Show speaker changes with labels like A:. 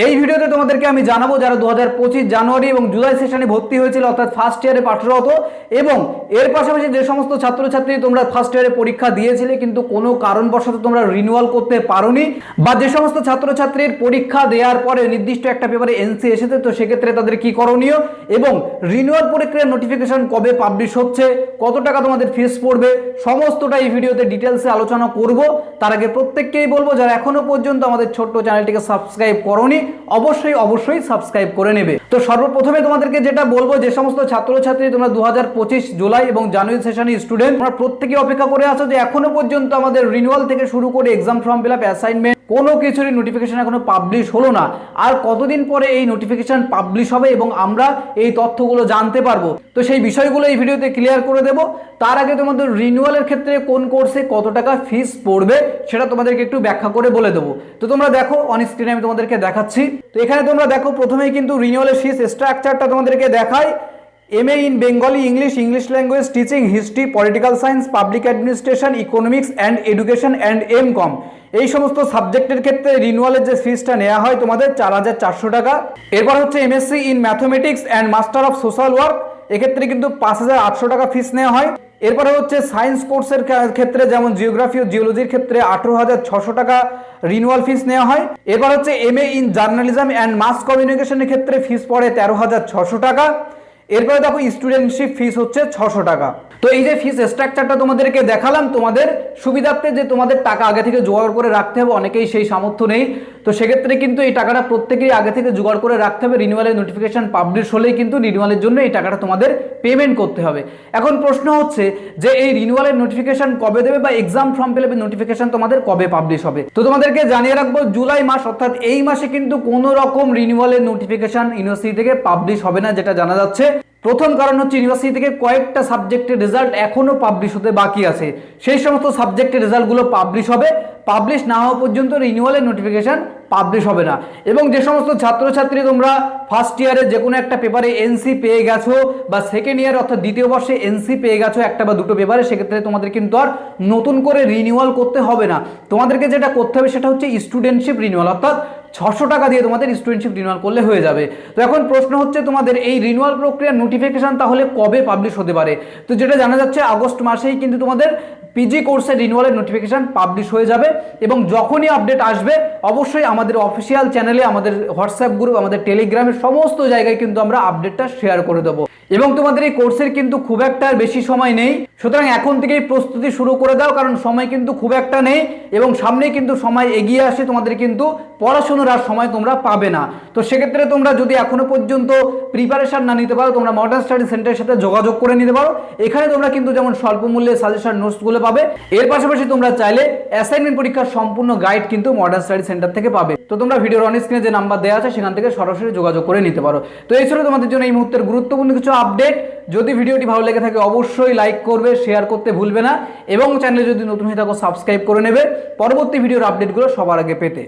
A: এই ভিডিওতে তোমাদেরকে আমি জানাবো যারা 2025 জানুয়ারি এবং জুলাই সেশনে ভর্তি হয়েছিল অর্থাৎ ফার্স্ট ইয়ারে পাঠরত এবং এর পাশাপাশি যে সমস্ত ছাত্রছাত্রী তোমরা ফার্স্ট ইয়ারে পরীক্ষা দিয়েছিলে কিন্তু কোনো কারণবশত তোমরা রিনিউয়াল করতে পারোনি, বা যে সমস্ত ছাত্রছাত্রীর পরীক্ষা দেওয়ার পরে নির্দিষ্ট একটা পেপারে এনসি এসেছে, তো সেক্ষেত্রে তাদের কি করণীয় এবং রিনিউয়াল প্রক্রিয়ার নোটিফিকেশন কবে পাবলিশ হচ্ছে, কত টাকা তোমাদের ফিস পড়বে, সমস্তটা এই ভিডিওতে ডিটেলসে আলোচনা করব। তার আগে প্রত্যেককেই বলবো যারা এখনো পর্যন্ত আমাদের ছোট্ট চ্যানেলটিকে সাবস্ক্রাইব করোনি অবশ্যই সাবস্ক্রাইব করে নেবে। তো সর্বপ্রথমে তোমাদেরকে যেটা বলবো, যে সমস্ত ছাত্রছাত্রী তোমরা 2025 জুলাই এবং জানুয়ারি সেশনের স্টুডেন্ট, তোমরা প্রত্যেকেই অপেক্ষা করে আছো যে এখনো পর্যন্ত আমাদের রিনিউয়াল থেকে শুরু করে exam form fill up, assignment কোনো কিছুরই নোটিফিকেশন এখনো পাবলিশ হলো না। আর কতদিন পরে এই নোটিফিকেশন পাবলিশ হবে এবং আমরা এই তথ্যগুলো জানতে পারবো, তো সেই বিষয়গুলো এই ভিডিওতে ক্লিয়ার করে দেব। তার আগে তোমাদের রিনিউয়ালের ক্ষেত্রে কোন কোর্সে কত টাকা ফিস পড়বে সেটা তোমাদেরকে একটু ব্যাখ্যা করে বলে দেবো। তো তোমরা দেখো অন স্ক্রিনে আমি তোমাদেরকে দেখাচ্ছি। তো এখানে তোমরা দেখো প্রথমেই কিন্তু রিনিউয়ালের ফিস স্ট্রাকচারটা তোমাদেরকে দেখায়। MA in Bengali English language teaching, history, political science, public administration, economics and education and MCOM, এই সমস্ত সাবজেক্টের ক্ষেত্রে রিনিউয়ালের যে ফিসটা নেওয়া হয় তোমাদের 4400 টাকা। এরপর হচ্ছে MSc in mathematics and master of social work, এক্ষেত্রে কিন্তু 5800 টাকা ফিস নেওয়া হয়। এরপরে হচ্ছে সায়েন্স কোর্সের ক্ষেত্রে যেমন জিওগ্রাফি ও জিওলজির ক্ষেত্রে 18600 টাকা রিনিউয়াল ফিস নেওয়া হয়। এরপর হচ্ছে MA in journalism and mass কমিউনিকেশনের ক্ষেত্রে ফিস পড়ে 13600 টাকা। এরপরে দেখো স্টুডেন্টশিপ ফিস হচ্ছে 600 টাকা। তো এই যে ফিস স্ট্রাকচারটা তোমাদেরকে দেখালাম তোমাদের সুবিধার্থে, যে তোমাদের টাকা আগে থেকে জোগাড় করে রাখতে হবে, অনেকেই সেই সামর্থ্য নেই, তো সেক্ষেত্রে কিন্তু এই টাকাটা প্রত্যেকেই আগে থেকে জোগাড় করে রাখতে হবে। রিনিউয়ালের নোটিফিকেশন পাবলিশ হলেই কিন্তু রিনিউয়ালের জন্য এই টাকাটা তোমাদের পেমেন্ট করতে হবে। এখন প্রশ্ন হচ্ছে যে এই রিনিউয়ালের নোটিফিকেশন কবে দেবে বা এক্সাম ফর্ম ফিল আপের নোটিফিকেশন তোমাদের কবে পাবলিশ হবে। তো তোমাদেরকে জানিয়ে রাখবো জুলাই মাস অর্থাৎ এই মাসে কিন্তু কোনো রকম রিনিউয়ালের নোটিফিকেশন ইউনিভার্সিটি থেকে পাবলিশ হবে না, যেটা জানা যাচ্ছে। প্রথম কারণ হচ্ছে ইউনিভার্সিটি থেকে কয়েকটা সাবজেক্টের রেজাল্ট এখনো পাবলিশ হতে বাকি আছে, সেই সমস্ত সাবজেক্টের রেজাল্টগুলো পাবলিশ হবে। পাবলিশ না হওয়া পর্যন্ত রিনিউয়ালের নোটিফিকেশন পাবলিশ হবে না। এবং যে সমস্ত ছাত্রছাত্রী তোমরা ফার্স্ট ইয়ারে যে কোনো একটা পেপারে এনসি পেয়ে গেছো বা সেকেন্ড ইয়ার অর্থাৎ দ্বিতীয় বর্ষে এনসি পেয়ে গেছো একটা বা দুটো পেপারে, সেক্ষেত্রে তোমাদের কিন্তু আর নতুন করে রিনিউয়াল করতে হবে না। তোমাদেরকে যেটা করতে হবে সেটা হচ্ছে স্টুডেন্টশিপ রিনিউয়াল, অর্থাৎ 600 টাকা দিয়ে তোমাদের স্টুডেন্টশিপ রিনিউয়াল করলে হয়ে যাবে। তো এখন প্রশ্ন হচ্ছে তোমাদের এই রিনিউয়াল প্রক্রিয়ার নোটিফিকেশন তাহলে কবে পাবলিশ হতে পারে। তো যেটা জানা যাচ্ছে আগস্ট মাসেই কিন্তু তোমাদের পিজি কোর্সের রিনিউয়ালের নোটিফিকেশন পাবলিশ হয়ে যাবে। এবং যখনই আপডেট আসবে অবশ্যই আমাদের অফিসিয়াল চ্যানেলে, আমাদের হোয়াটসঅ্যাপ গ্রুপ, আমাদের টেলিগ্রামের সমস্ত জায়গায় কিন্তু আমরা আপডেটটা শেয়ার করে দেবো। এবং তোমাদের এই কোর্সের কিন্তু খুব একটা বেশি সময় নেই, সুতরাং এখন থেকেই প্রস্তুতি শুরু করে দাও, কারণ সময় কিন্তু খুব একটা নেই এবং সামনে কিন্তু সময় এগিয়ে আসে, তোমাদের কিন্তু পড়াশোনার আর সময় তোমরা পাবে না। তো সেক্ষেত্রে তোমরা যদি এখনো পর্যন্ত প্রিপারেশন না নিতে পারো, তোমরা মডার্ন স্টাডি সেন্টারের সাথে যোগাযোগ করে নিতে পারো। এখানে তোমরা কিন্তু যেমন স্বল্প মূল্যে সাজেশন নোটসগুলো পাবে, এর পাশাপাশি তোমরা চাইলে অ্যাসাইনমেন্ট পরীক্ষার সম্পূর্ণ গাইড কিন্তু মডার্ন স্টাডি সেন্টার থেকে পাবে। তো তোমরা ভিডিওর অন স্ক্রিনে যে নাম্বার দেওয়া আছে সেখান থেকে সরাসরি যোগাযোগ করে নিতে পারো। তো এই ছিল তোমাদের জন্য এই মুহূর্তের গুরুত্বপূর্ণ কিছু আপডেট। যদি ভিডিওটি ভালো লেগে থাকে অবশ্যই লাইক করবে, শেয়ার করতে ভুলবে না এবং চ্যানেলে যদি নতুন হয়ে থাকো সাবস্ক্রাইব করে নেবে পরবর্তী ভিডিওর আপডেটগুলো সবার আগে পেতে।